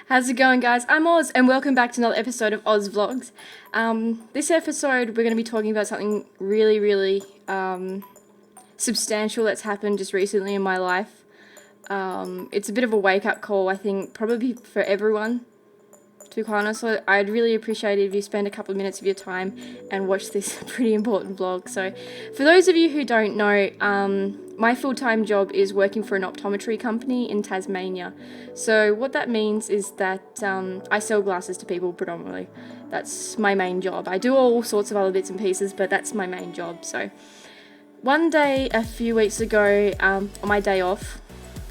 How's it going, guys? I'm Oz, and welcome back to another episode of Oz Vlogs. This episode, we're going to be talking about something really substantial that's happened just recently in my life. It's a bit of a wake-up call, I think, probably for everyone, to be quite honest. So I'd really appreciate it if you spend a couple of minutes of your time and watch this pretty important vlog. So, for those of you who don't know, my full-time job is working for an optometry company in Tasmania. So what that means is that I sell glasses to people predominantly. That's my main job. I do all sorts of other bits and pieces, but that's my main job. So one day a few weeks ago, on my day off,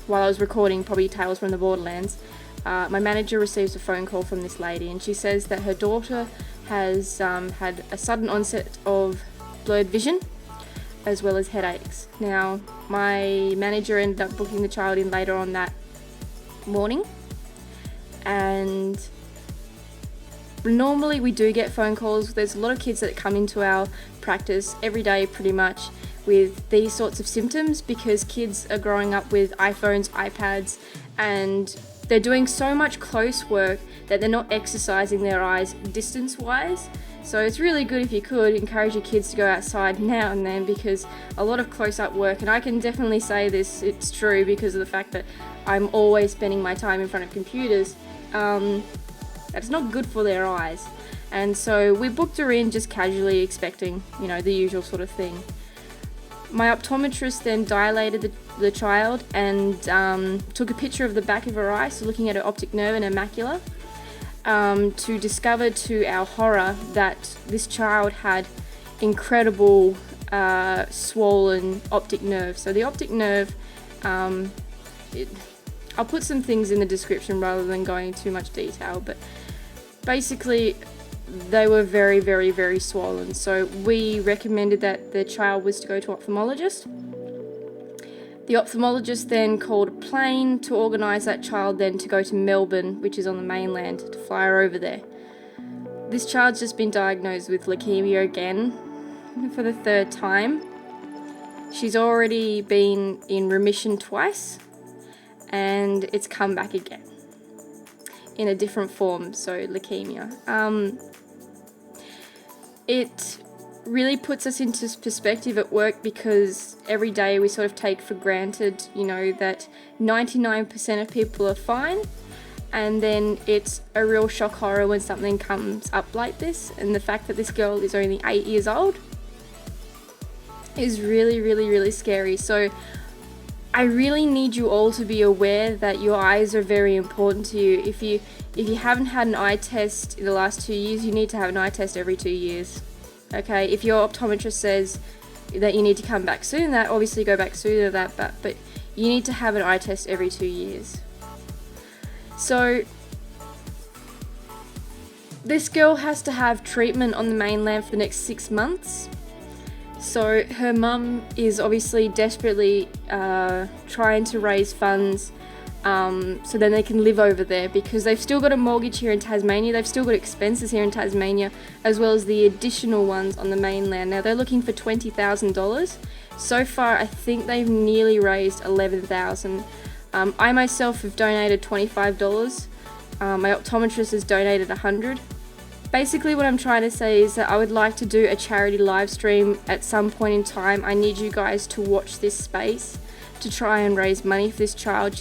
while I was recording probably Tales from the Borderlands, my manager receives a phone call from this lady, and she says that her daughter has had a sudden onset of blurred vision as well as headaches. Now, my manager ended up booking the child in later on that morning, and normally we do get phone calls. There's a lot of kids that come into our practice every day pretty much with these sorts of symptoms because kids are growing up with iPhones, iPads, and they're doing so much close work that they're not exercising their eyes distance-wise. So it's really good if you could encourage your kids to go outside now and then, because a lot of close-up work, and I can definitely say this, it's true because of the fact that I'm always spending my time in front of computers, that's not good for their eyes. And so we booked her in just casually expecting, the usual sort of thing. My optometrist then dilated the child and took a picture of the back of her eye, so looking at her optic nerve and her macula, to discover to our horror that this child had incredible swollen optic nerve. So the optic nerve, I'll put some things in the description rather than going into too much detail, but basically they were very swollen. So we recommended that the child was to go to ophthalmologist. The ophthalmologist then called a plane to organise that child then to go to Melbourne, which is on the mainland, to fly her over there. This child's just been diagnosed with leukemia again for the third time. She's already been in remission twice, and it's come back again in a different form, so leukemia. It really puts us into perspective at work because every day we sort of take for granted, that 99% of people are fine, and then it's a real shock horror when something comes up like this, and the fact that this girl is only 8 years old is really scary. So I really need you all to be aware that your eyes are very important to you. If you haven't had an eye test in the last 2 years, you need to have an eye test every 2 years. Okay, if your optometrist says that you need to come back sooner, that obviously go back sooner than that, but you need to have an eye test every 2 years. So this girl has to have treatment on the mainland for the next 6 months. So her mum is obviously desperately trying to raise funds so then they can live over there, because they've still got a mortgage here in Tasmania, they've still got expenses here in Tasmania, as well as the additional ones on the mainland. Now they're looking for $20,000. So far I think they've nearly raised $11,000. I myself have donated $25. My optometrist has donated $100. Basically what I'm trying to say is that I would like to do a charity live stream at some point in time. I need you guys to watch this space to try and raise money for this child.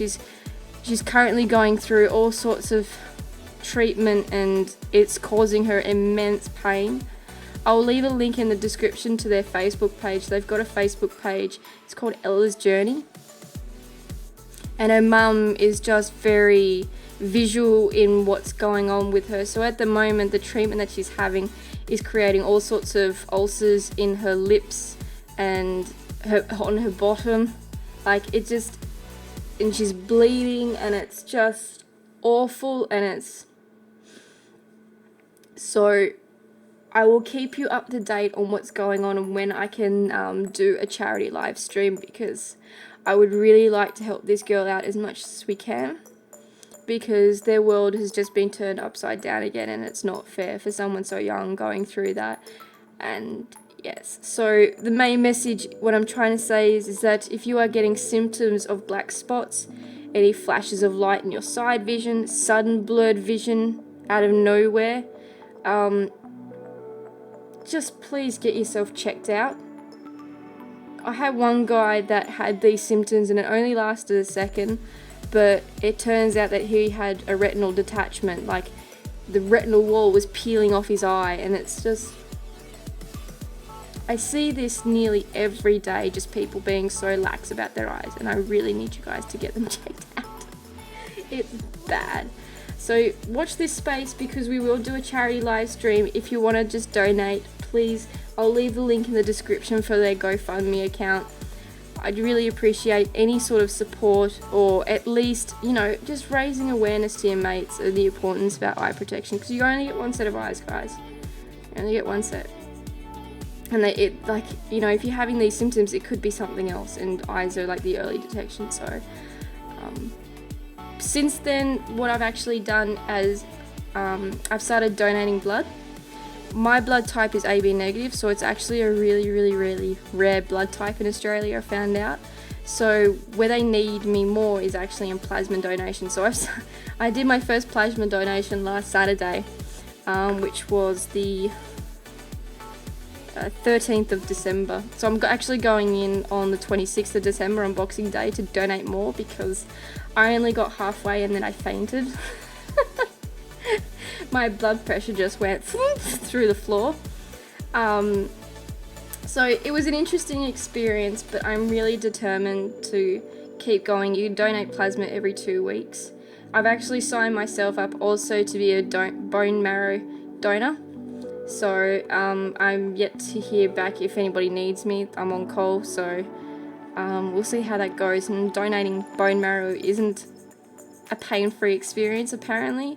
She's currently going through all sorts of treatment and it's causing her immense pain. I'll leave a link in the description to their Facebook page. They've got a Facebook page. It's called Ella's Journey. And her mum is just very visual in what's going on with her. So at the moment, the treatment that she's having is creating all sorts of ulcers in her lips and on her bottom. And she's bleeding, and it's just awful, and it's... So I will keep you up to date on what's going on and when I can do a charity live stream, because I would really like to help this girl out as much as we can, because their world has just been turned upside down again, and it's not fair for someone so young going through that. And yes, so the main message, what I'm trying to say is that if you are getting symptoms of black spots any flashes of light in your side vision, sudden blurred vision out of nowhere, just please get yourself checked out. I had one guy that had these symptoms and it only lasted a second, but it turns out that he had a retinal detachment, like the retinal wall was peeling off his eye, and it's just, I see this nearly every day, just people being so lax about their eyes, and I really need you guys to get them checked out. It's bad. So watch this space, because we will do a charity live stream. If you want to just donate, please, I'll leave the link in the description for their GoFundMe account. I'd really appreciate any sort of support, or at least, you know, just raising awareness to your mates of the importance about eye protection, because you only get one set of eyes, guys. You only get one set. And like, you know, if you're having these symptoms, it could be something else, and eyes are like the early detection. So since then, what I've actually done is I've started donating blood. My blood type is AB negative, so it's actually a really rare blood type in Australia, I found out. So where they need me more is actually in plasma donation. So I did my first plasma donation last Saturday, which was the 13th of December. So I'm actually going in on the 26th of December on Boxing Day to donate more, because I only got halfway and then I fainted. My blood pressure just went through the floor. So it was an interesting experience, but I'm really determined to keep going. You donate plasma every 2 weeks. I've actually signed myself up also to be a bone marrow donor. So I'm yet to hear back if anybody needs me. I'm on call, so we'll see how that goes. And donating bone marrow isn't a pain-free experience, apparently,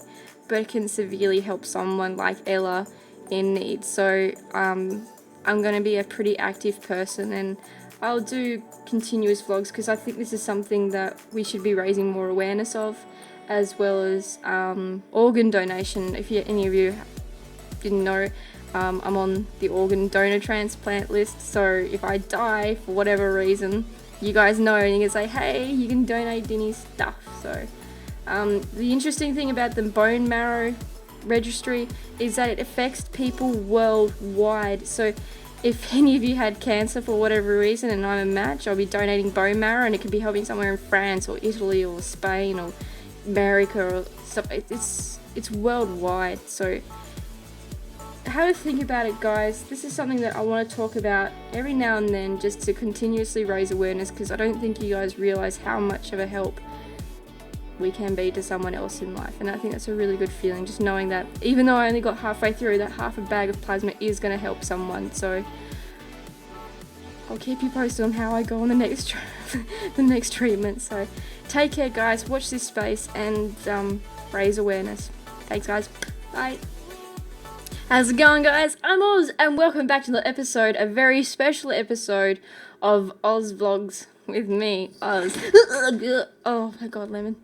but it can severely help someone like Ella in need. So I'm going to be a pretty active person, and I'll do continuous vlogs, because I think this is something that we should be raising more awareness of, as well as organ donation. If any of you didn't know, I'm on the organ donor transplant list, so if I die for whatever reason, you guys know, and you can say, hey, you can donate Dinny's stuff. So the interesting thing about the bone marrow registry is that it affects people worldwide. So if any of you had cancer for whatever reason and I'm a match, I'll be donating bone marrow, and it could be helping somewhere in France or Italy or Spain or America or stuff. It's worldwide. So have a think about it, guys. This is something that I want to talk about every now and then, just to continuously raise awareness, because I don't think you guys realize how much of a help we can be to someone else in life. And I think that's a really good feeling, just knowing that even though I only got halfway through, that half a bag of plasma is going to help someone. So I'll keep you posted on how I go on the next the next treatment. So take care, guys, watch this space, and raise awareness. Thanks, guys. Bye. How's it going, guys? I'm Oz, and welcome back to the episode, a very special episode of Oz Vlogs with me, Oz. Oh my god, lemon.